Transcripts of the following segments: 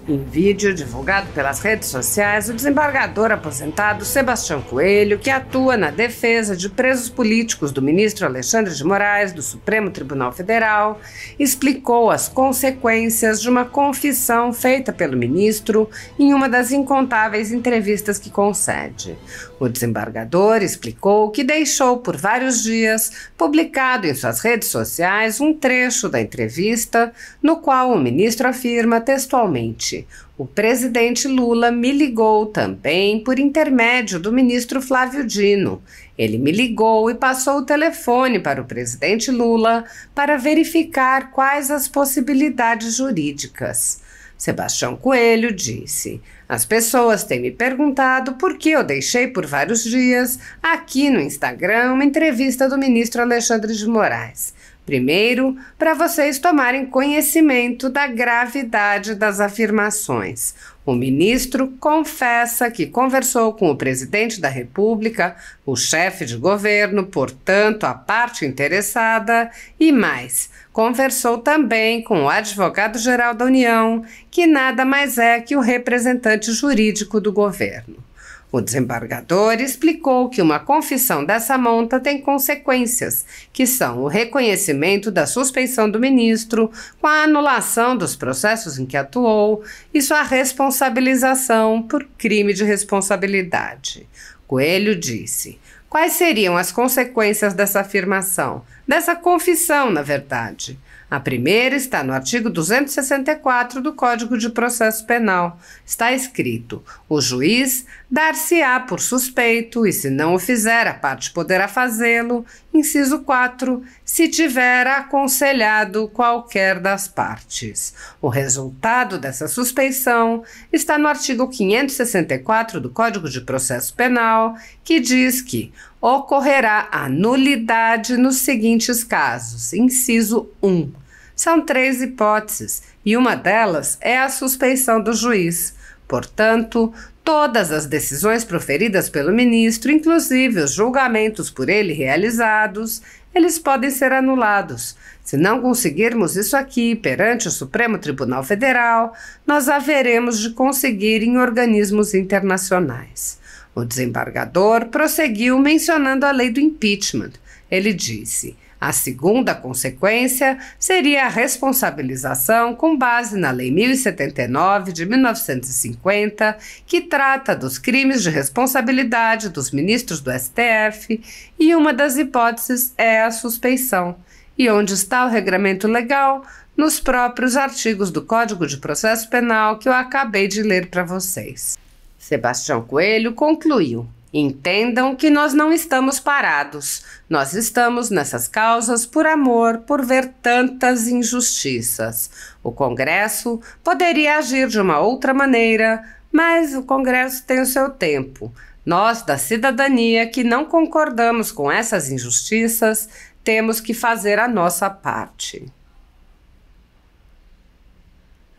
Em vídeo divulgado pelas redes sociais, o desembargador aposentado Sebastião Coelho, que atua na defesa de presos políticos do ministro Alexandre de Moraes, do Supremo Tribunal Federal, explicou as consequências de uma confissão feita pelo ministro em uma das incontáveis entrevistas que concede. O desembargador explicou que deixou por vários dias publicado em suas redes sociais um trecho da entrevista no qual o ministro afirma textualmente: "O presidente Lula me ligou também por intermédio do ministro Flávio Dino. Ele me ligou e passou o telefone para o presidente Lula para verificar quais as possibilidades jurídicas." Sebastião Coelho disse: "As pessoas têm me perguntado por que eu deixei por vários dias aqui no Instagram uma entrevista do ministro Alexandre de Moraes. Primeiro, para vocês tomarem conhecimento da gravidade das afirmações. O ministro confessa que conversou com o presidente da República, o chefe de governo, portanto, a parte interessada, e mais, conversou também com o advogado-geral da União, que nada mais é que o representante jurídico do governo." O desembargador explicou que uma confissão dessa monta tem consequências, que são o reconhecimento da suspeição do ministro, com a anulação dos processos em que atuou e sua responsabilização por crime de responsabilidade. Coelho disse: "Quais seriam as consequências dessa afirmação? Dessa confissão, na verdade? A primeira está no artigo 264 do Código de Processo Penal. Está escrito: o juiz dar-se-á por suspeito e, se não o fizer, a parte poderá fazê-lo, inciso 4, se tiver aconselhado qualquer das partes. O resultado dessa suspeição está no artigo 564 do Código de Processo Penal, que diz que ocorrerá a nulidade nos seguintes casos. Inciso 1. São 3 hipóteses, e uma delas é a suspeição do juiz. Portanto, todas as decisões proferidas pelo ministro, inclusive os julgamentos por ele realizados, eles podem ser anulados. Se não conseguirmos isso aqui perante o Supremo Tribunal Federal, nós haveremos de conseguir em organismos internacionais." O desembargador prosseguiu mencionando a lei do impeachment. Ele disse: "A segunda consequência seria a responsabilização com base na Lei 1079 de 1950, que trata dos crimes de responsabilidade dos ministros do STF, e uma das hipóteses é a suspeição. E onde está o regramento legal? Nos próprios artigos do Código de Processo Penal que eu acabei de ler para vocês." Sebastião Coelho concluiu: "Entendam que nós não estamos parados. Nós estamos nessas causas por amor, por ver tantas injustiças. O Congresso poderia agir de uma outra maneira, mas o Congresso tem o seu tempo. Nós, da cidadania, que não concordamos com essas injustiças, temos que fazer a nossa parte."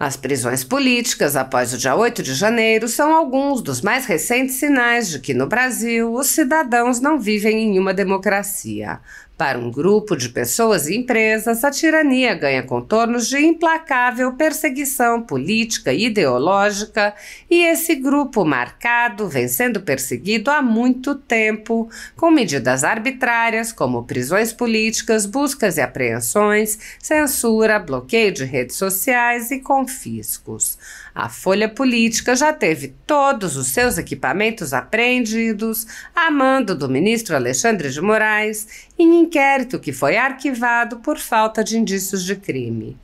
As prisões políticas após o dia 8 de janeiro são alguns dos mais recentes sinais de que no Brasil os cidadãos não vivem em uma democracia. Para um grupo de pessoas e empresas, a tirania ganha contornos de implacável perseguição política e ideológica, e esse grupo marcado vem sendo perseguido há muito tempo, com medidas arbitrárias como prisões políticas, buscas e apreensões, censura, bloqueio de redes sociais e confiscos. A Folha Política já teve todos os seus equipamentos apreendidos a mando do ministro Alexandre de Moraes, em inquérito que foi arquivado por falta de indícios de crime.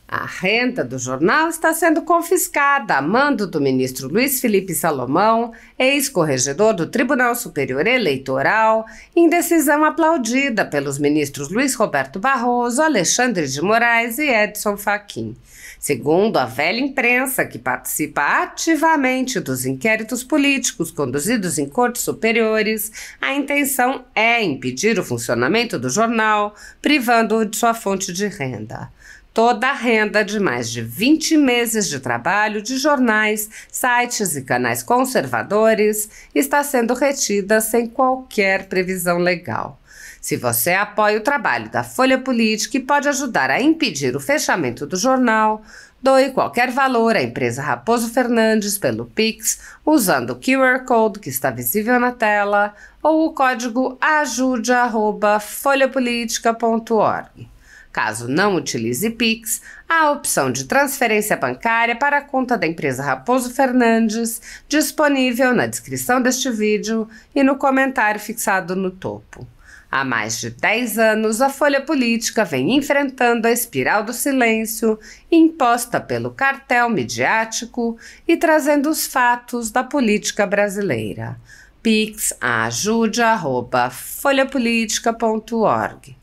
A renda do jornal está sendo confiscada a mando do ministro Luiz Felipe Salomão, ex-corregedor do Tribunal Superior Eleitoral, em decisão aplaudida pelos ministros Luiz Roberto Barroso, Alexandre de Moraes e Edson Fachin. Segundo a velha imprensa, que participa ativamente dos inquéritos políticos conduzidos em cortes superiores, a intenção é impedir o funcionamento do jornal, privando-o de sua fonte de renda. Toda a renda de mais de 20 meses de trabalho de jornais, sites e canais conservadores está sendo retida sem qualquer previsão legal. Se você apoia o trabalho da Folha Política e pode ajudar a impedir o fechamento do jornal, Doe qualquer valor à empresa Raposo Fernandes pelo Pix, usando o QR Code que está visível na tela ou o código ajude@folhapolitica.org. Caso não utilize Pix, há a opção de transferência bancária para a conta da empresa Raposo Fernandes, disponível na descrição deste vídeo e no comentário fixado no topo. Há mais de 10 anos, a Folha Política vem enfrentando a espiral do silêncio imposta pelo cartel midiático e trazendo os fatos da política brasileira. Pix ajude@folhapolitica.org.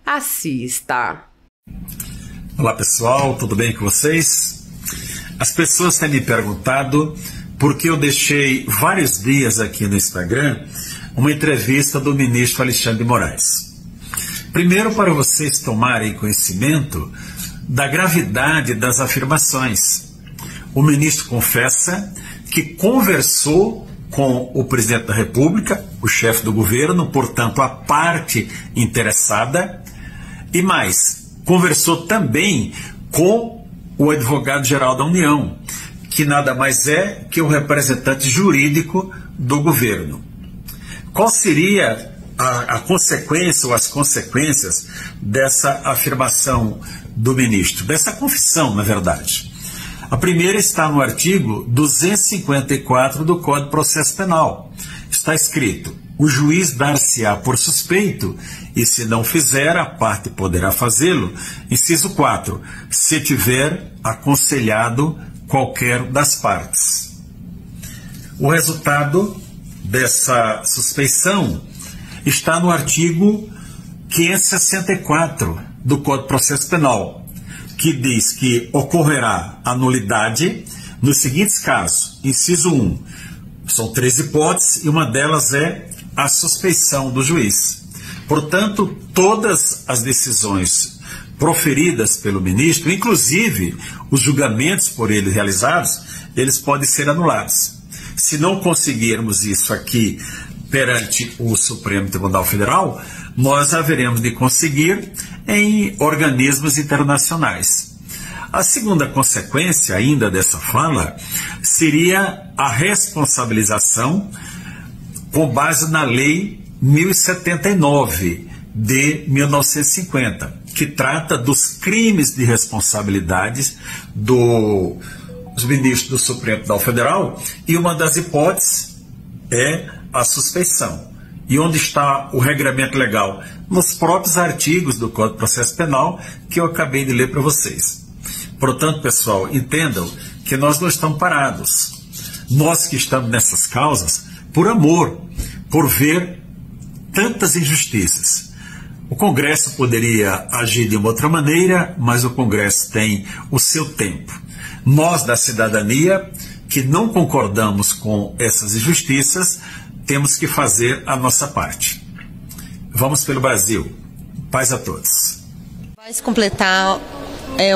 Assista. Olá pessoal, tudo bem com vocês? As pessoas têm me perguntado por que eu deixei vários dias aqui no Instagram uma entrevista do ministro Alexandre de Moraes. Primeiro, para vocês tomarem conhecimento da gravidade das afirmações. O ministro confessa que conversou com o presidente da República, o chefe do governo, portanto a parte interessada, e mais, conversou também com o advogado-geral da União, que nada mais é que o representante jurídico do governo. Qual seria a consequência ou as consequências dessa afirmação do ministro, dessa confissão, na verdade? A primeira está no artigo 254 do Código de Processo Penal. Está escrito: o juiz dar-se-á por suspeito e, se não fizer, a parte poderá fazê-lo. Inciso 4, se tiver aconselhado qualquer das partes. O resultado dessa suspeição está no artigo 564 do Código de Processo Penal, que diz que ocorrerá a nulidade nos seguintes casos. Inciso 1, são 3 hipóteses e uma delas é a suspeição do juiz. Portanto, todas as decisões proferidas pelo ministro, inclusive os julgamentos por ele realizados, eles podem ser anulados. Se não conseguirmos isso aqui perante o Supremo Tribunal Federal, nós haveremos de conseguir em organismos internacionais. A segunda consequência ainda dessa fala seria a responsabilização com base na Lei 1079 de 1950, que trata dos crimes de responsabilidade dos ministros do Supremo Tribunal Federal, e uma das hipóteses é a suspeição. E onde está o regramento legal? Nos próprios artigos do Código de Processo Penal que eu acabei de ler para vocês. Portanto, pessoal, entendam que nós não estamos parados. Nós que estamos nessas causas por amor, por ver tantas injustiças. O Congresso poderia agir de uma outra maneira, mas o Congresso tem o seu tempo. Nós, da cidadania, que não concordamos com essas injustiças, temos que fazer a nossa parte. Vamos pelo Brasil. Paz a todos. Vai se completar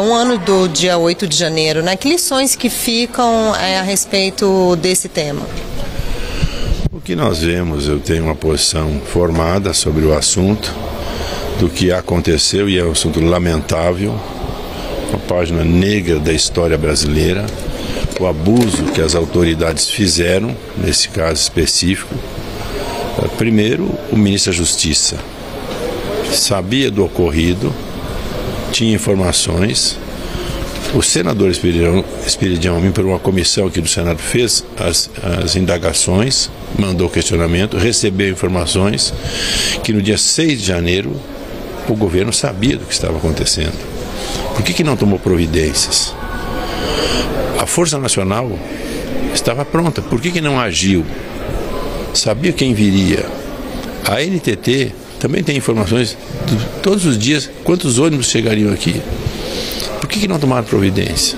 um ano do dia 8 de janeiro, né? Que lições que ficam a respeito desse tema? O que nós vemos, eu tenho uma posição formada sobre o assunto, do que aconteceu, e é um assunto lamentável, uma página negra da história brasileira, o abuso que as autoridades fizeram, nesse caso específico. Primeiro, o ministro da Justiça sabia do ocorrido, tinha informações. O senador Esperidião, por uma comissão aqui do Senado, fez as indagações, mandou questionamento, recebeu informações que no dia 6 de janeiro o governo sabia do que estava acontecendo. Por que não tomou providências? A Força Nacional estava pronta, por que não agiu? Sabia quem viria. A NTT também tem informações de todos os dias, quantos ônibus chegariam aqui. Por que não tomaram providência?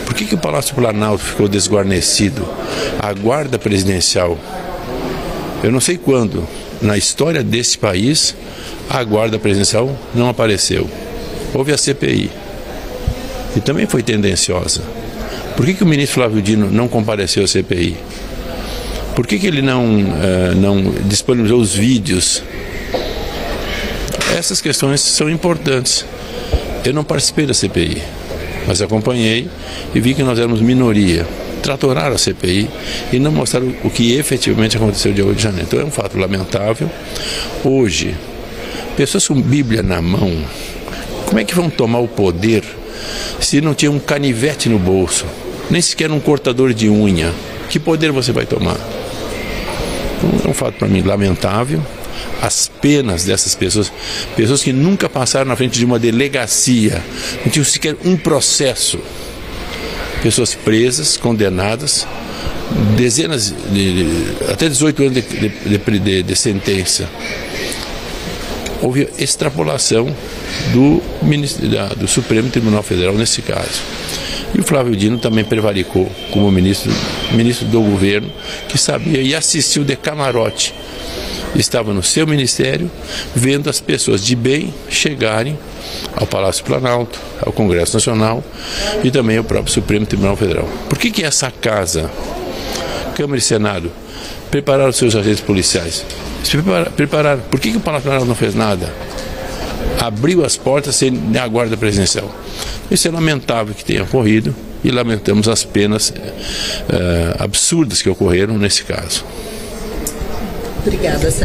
Por que o Palácio Planalto ficou desguarnecido? A guarda presidencial, eu não sei quando, na história desse país, a guarda presidencial não apareceu. Houve a CPI, e também foi tendenciosa. Por que o ministro Flávio Dino não compareceu à CPI? Por que ele não disponibilizou os vídeos? Essas questões são importantes. Eu não participei da CPI. Mas acompanhei e vi que nós éramos minoria. Tratoraram a CPI e não mostraram o que efetivamente aconteceu dia 8 de janeiro. Então é um fato lamentável. Hoje, pessoas com Bíblia na mão, como é que vão tomar o poder se não tinha um canivete no bolso, nem sequer um cortador de unha? Que poder você vai tomar? Então, é um fato para mim lamentável. As penas dessas pessoas, pessoas que nunca passaram na frente de uma delegacia, não tinham sequer um processo, pessoas presas, condenadas, dezenas até 18 anos de sentença. Houve extrapolação do Supremo Tribunal Federal nesse caso. E o Flávio Dino também prevaricou como ministro do governo, que sabia e assistiu de camarote. Estava no seu ministério, vendo as pessoas de bem chegarem ao Palácio Planalto, ao Congresso Nacional e também ao próprio Supremo Tribunal Federal. Por que essa casa, Câmara e Senado, prepararam os seus agentes policiais? Se prepararam. Por que o Palácio Planalto não fez nada? Abriu as portas sem a guarda presidencial. Isso é lamentável que tenha ocorrido e lamentamos as penas absurdas que ocorreram nesse caso. Obrigada.